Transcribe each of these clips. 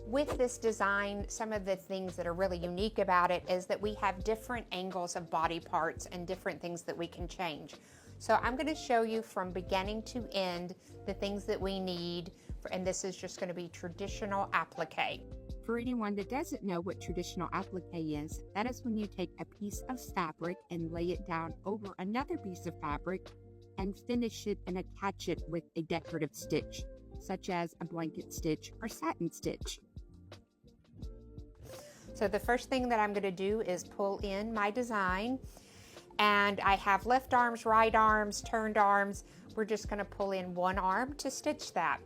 With this design, some of the things that are really unique about it is that we have different angles of body parts and different things that we can change. So I'm going to show you from beginning to end the things that we need, and this is just going to be traditional applique. For anyone that doesn't know what traditional applique is, that is when you take a piece of fabric and lay it down over another piece of fabric and finish it and attach it with a decorative stitch, such as a blanket stitch or satin stitch. So the first thing that I'm going to do is pull in my design, and I have left arms, right arms, turned arms. We're just going to pull in one arm to stitch that.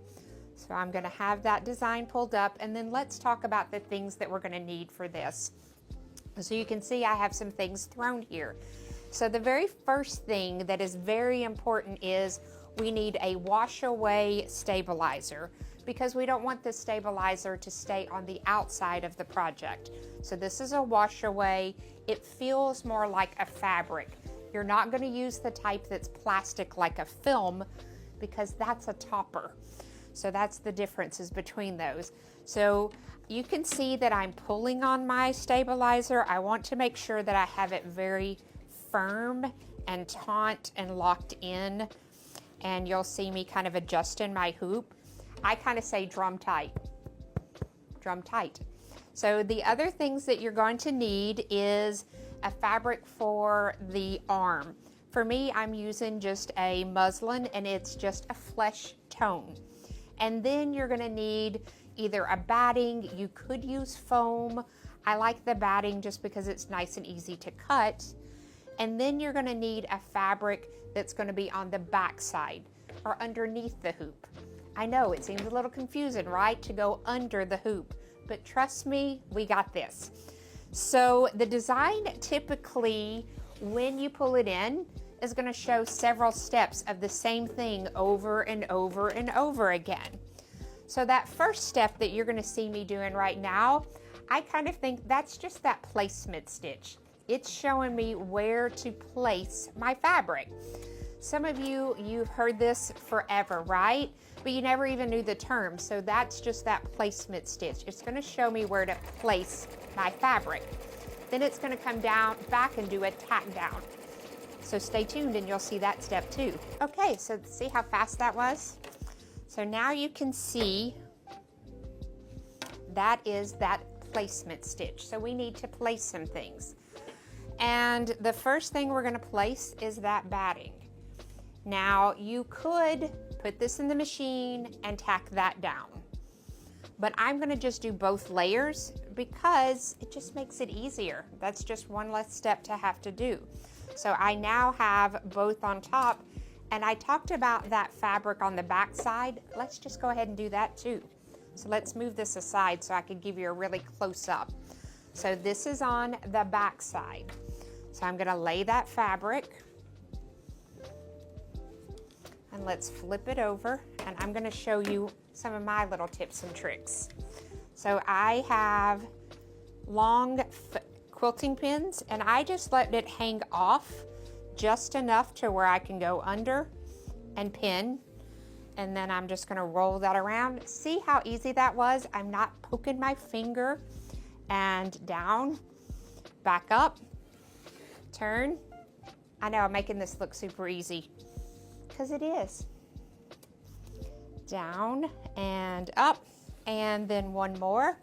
So I'm going to have that design pulled up, and then let's talk about the things that we're going to need for this. So you can see I have some things thrown here. So the very first thing that is very important is we need a wash away stabilizer, because we don't want the stabilizer to stay on the outside of the project. So this is a wash away. It feels more like a fabric. You're not going to use the type that's plastic like a film, because that's a topper. So that's the differences between those. So you can see that I'm pulling on my stabilizer. I want to make sure that I have it very firm and taut and locked in. And you'll see me kind of adjusting my hoop. I kind of say drum tight, drum tight. So the other things that you're going to need is a fabric for the arm. For me, I'm using just a muslin, and it's just a flesh tone. And then you're gonna need either a batting. You could use foam. I like the batting just because it's nice and easy to cut. And then you're gonna need a fabric that's gonna be on the back side or underneath the hoop. I know it seems a little confusing, right, to go under the hoop, but trust me, we got this. So the design typically, when you pull it in, is going to show several steps of the same thing over and over and over again. So that first step that you're going to see me doing right now, I kind of think that's just that placement stitch. It's showing me where to place my fabric. Some of you, you've heard this forever, right? But you never even knew the term. So that's just that placement stitch. It's going to show me where to place my fabric. Then it's going to come down back and do a tack down. So stay tuned and you'll see that step too. Okay, so see how fast that was? So now you can see that is that placement stitch. So we need to place some things. And the first thing we're going to place is that batting. Now you could put this in the machine and tack that down, but I'm going to just do both layers because it just makes it easier. That's just one less step to have to do. So I now have both on top, and I talked about that fabric on the back side. Let's just go ahead and do that too. So let's move this aside so I can give you a really close up. So this is on the back side. So I'm going to lay that fabric, and let's flip it over, and I'm going to show you some of my little tips and tricks. So I have long quilting pins, and I just let it hang off just enough to where I can go under and pin, and then I'm just going to roll that around. See how easy that was? I'm not poking my finger, and down, back up, turn. I know I'm making this look super easy, because it is. Down and up, and then one more.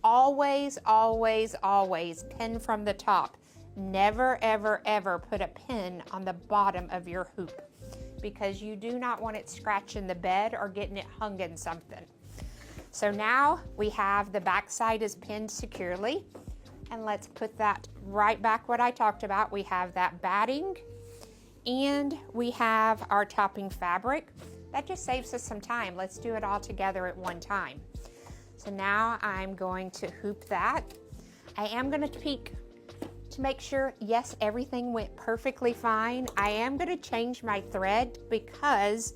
Always, always, always pin from the top. Never, ever, ever put a pin on the bottom of your hoop, because you do not want it scratching the bed or getting it hung in something. So now we have the back side is pinned securely, and let's put that right back what I talked about. We have that batting, and we have our topping fabric. That just saves us some time. Let's do it all together at one time. So now I'm going to hoop that. I am going to peek to make sure, yes, everything went perfectly fine. I am going to change my thread because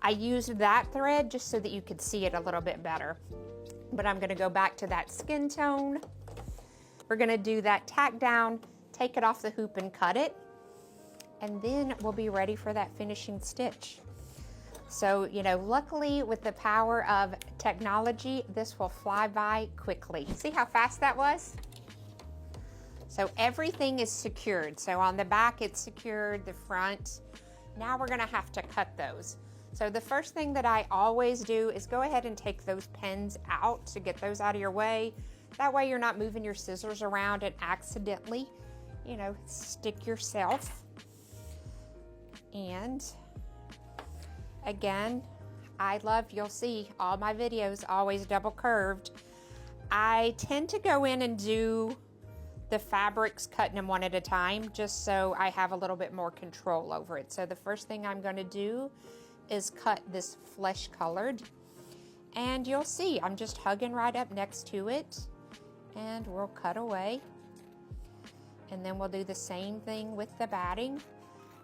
I used that thread just so that you could see it a little bit better. But I'm going to go back to that skin tone. We're going to do that tack down, take it off the hoop and cut it, and then we'll be ready for that finishing stitch. So, you know, luckily with the power of technology, this will fly by quickly. See how fast that was? So everything is secured. So on the back it's secured, the front. Now we're gonna have to cut those. So the first thing that I always do is go ahead and take those pins out to get those out of your way. That way you're not moving your scissors around and accidentally, you know, stick yourself. And again, you'll see all my videos always double curved. I tend to go in and do the fabrics, cutting them one at a time, just so I have a little bit more control over it. So the first thing I'm going to do is cut this flesh colored, and you'll see I'm just hugging right up next to it, and we'll cut away. And then we'll do the same thing with the batting,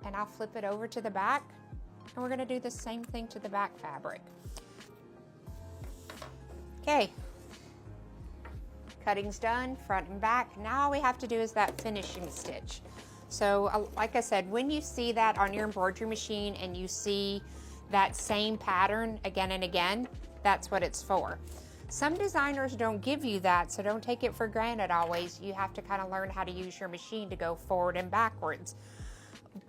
and I'll flip it over to the back, and we're going to do the same thing to the back fabric. Okay. Cutting's done, front and back. Now all we have to do is that finishing stitch. So like I said, when you see that on your embroidery machine and you see that same pattern again and again, that's what it's for. Some designers don't give you that, so don't take it for granted always. You have to kind of learn how to use your machine to go forward and backwards.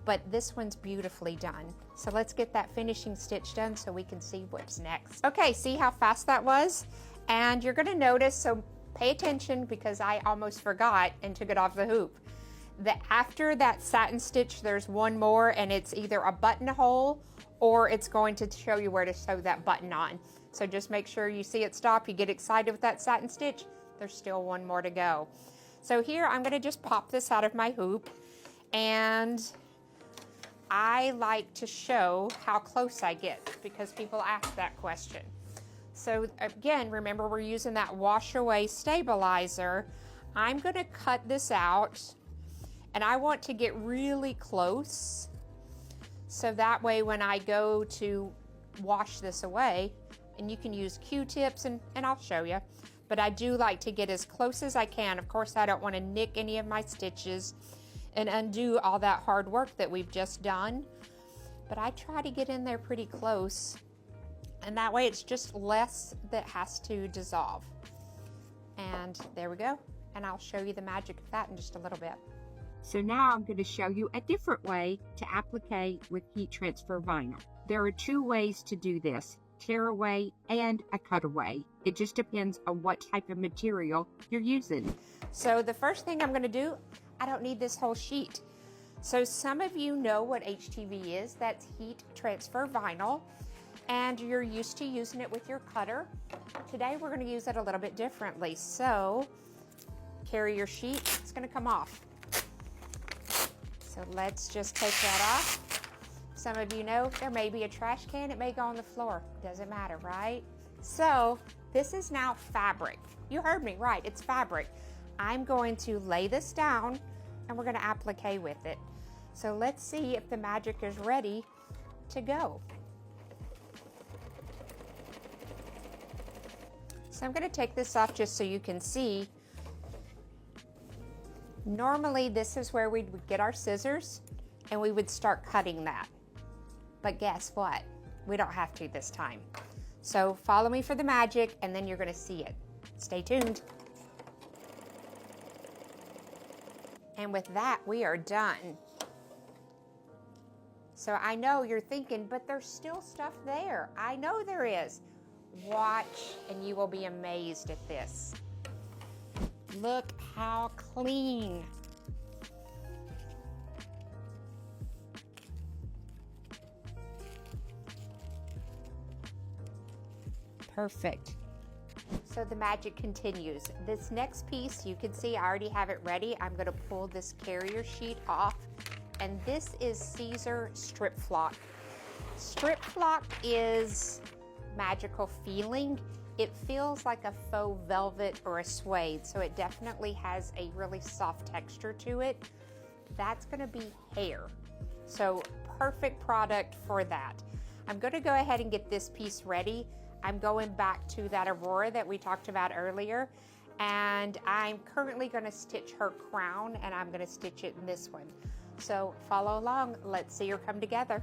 But this one's beautifully done. So let's get that finishing stitch done so we can see what's next. Okay, see how fast that was? And you're gonna notice, so pay attention because I almost forgot and took it off the hoop. After that satin stitch, there's one more, and it's either a buttonhole or it's going to show you where to sew that button on. So just make sure you see it stop, you get excited with that satin stitch, there's still one more to go. So here I'm gonna just pop this out of my hoop, and I like to show how close I get because people ask that question. So again, remember we're using that wash away stabilizer. I'm gonna cut this out, and I want to get really close. So that way when I go to wash this away, and you can use Q-tips and I'll show you, but I do like to get as close as I can. Of course, I don't want to nick any of my stitches and undo all that hard work that we've just done, but I try to get in there pretty close. And that way it's just less that has to dissolve. And there we go. And I'll show you the magic of that in just a little bit. So now I'm going to show you a different way to applique with heat transfer vinyl. There are two ways to do this, tear away and a cutaway. It just depends on what type of material you're using. So the first thing I'm going to do, I don't need this whole sheet. So some of you know what HTV is. That's heat transfer vinyl. And you're used to using it with your cutter. Today we're going to use it a little bit differently. So carry your sheet, it's going to come off. So let's just take that off. Some of you know there may be a trash can, it may go on the floor, doesn't matter, right? So this is now fabric. You heard me right, it's fabric. I'm going to lay this down and we're going to applique with it. So let's see if the magic is ready to go. So I'm going to take this off just so you can see. Normally this is where we would get our scissors and we would start cutting that. But guess what? We don't have to this time. So follow me for the magic and then you're going to see it. Stay tuned. And with that, we are done. So I know you're thinking, but there's still stuff there. I know there is. Watch and you will be amazed at this. Look how clean. Perfect. So the magic continues. This next piece, you can see I already have it ready. I'm going to pull this carrier sheet off, and this is Siser StripFlock. StripFlock is magical feeling. It feels like a faux velvet or a suede, so it definitely has a really soft texture to it. That's going to be hair, so perfect product for that. I'm going to go ahead and get this piece ready. I'm going back to that Aurora that we talked about earlier, and I'm currently going to stitch her crown, and I'm going to stitch it in this one. So follow along. Let's see her come together.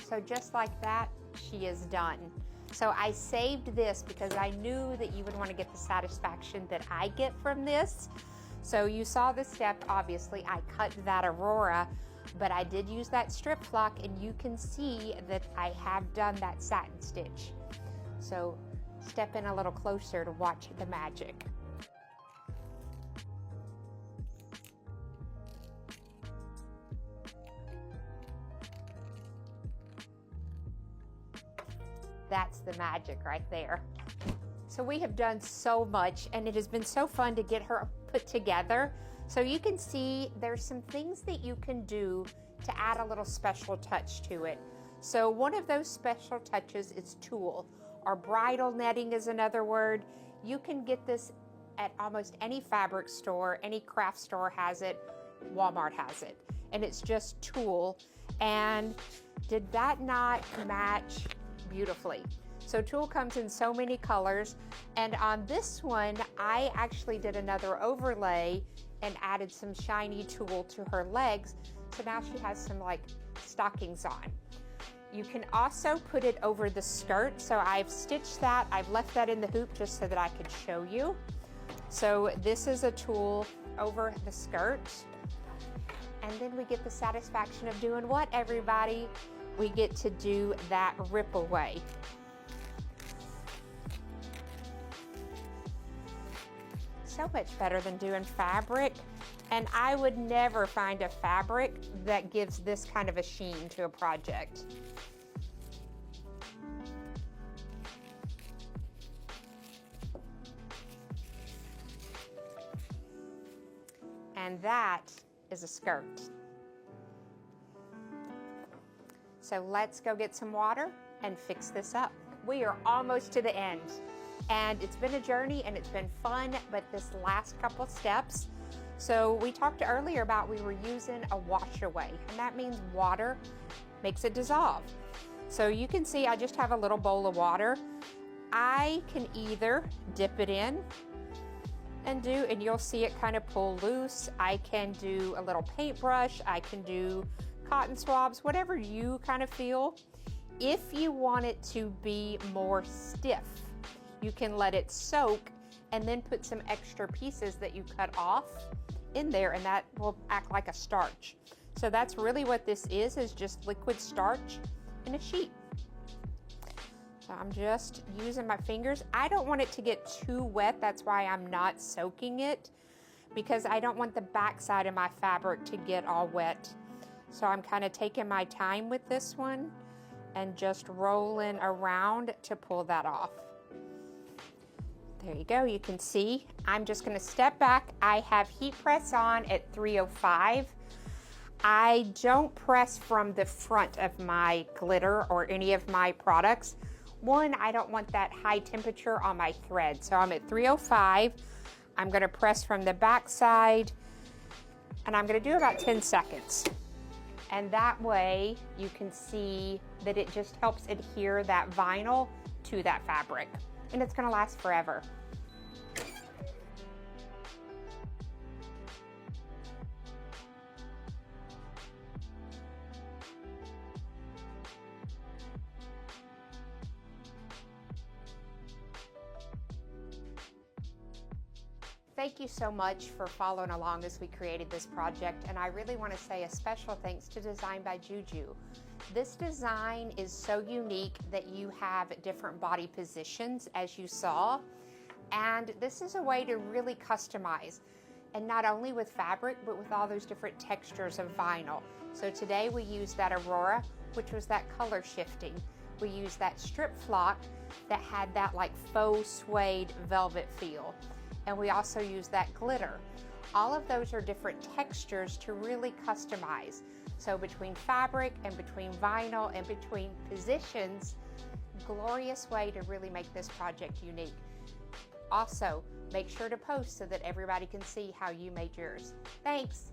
So just like that, she is done. So I saved this because I knew that you would want to get the satisfaction that I get from this. So you saw the step, obviously, I cut that Aurora, but I did use that StripFlock, and you can see that I have done that satin stitch. So step in a little closer to watch the magic. That's the magic right there. So we have done so much, and it has been so fun to get her put together. So you can see there's some things that you can do to add a little special touch to it. So one of those special touches is tulle, or bridal netting is another word. You can get this at almost any fabric store, any craft store has it, Walmart has it, and it's just tulle. And did that not match beautifully? So tulle comes in so many colors, and on this one I actually did another overlay and added some shiny tulle to her legs, so now she has some like stockings on. You can also put it over the skirt, so I've stitched that, I've left that in the hoop just so that I could show you. So this is a tulle over the skirt, and then we get the satisfaction of doing what, everybody? We get to do that rip away. So much better than doing fabric, and I would never find a fabric that gives this kind of a sheen to a project. And that is a skirt. So let's go get some water and fix this up. We are almost to the end, and it's been a journey and it's been fun, but this last couple steps. So we talked earlier about we were using a wash away, and that means water makes it dissolve. So you can see I just have a little bowl of water. I can either dip it in and you'll see it kind of pull loose. I can do a little paintbrush, I can do cotton swabs, whatever you kind of feel. If you want it to be more stiff, you can let it soak and then put some extra pieces that you cut off in there, and that will act like a starch. So that's really what this is just liquid starch in a sheet. So I'm just using my fingers. I don't want it to get too wet, that's why I'm not soaking it, because I don't want the back side of my fabric to get all wet. So I'm kind of taking my time with this one and just rolling around to pull that off. There you go, you can see. I'm just gonna step back. I have heat press on at 305. I don't press from the front of my glitter or any of my products. One, I don't want that high temperature on my thread. So I'm at 305. I'm gonna press from the back side, and I'm gonna do about 10 seconds. And that way you can see that it just helps adhere that vinyl to that fabric, and it's gonna last forever. Thank you so much for following along as we created this project, and I really want to say a special thanks to Design by Juju. This design is so unique that you have different body positions, as you saw, and this is a way to really customize, and not only with fabric, but with all those different textures of vinyl. So today we used that Aurora, which was that color shifting. We used that StripFlock that had that like faux suede velvet feel. And we also use that glitter. All of those are different textures to really customize. So between fabric and between vinyl and between positions, glorious way to really make this project unique. Also, make sure to post so that everybody can see how you made yours. Thanks.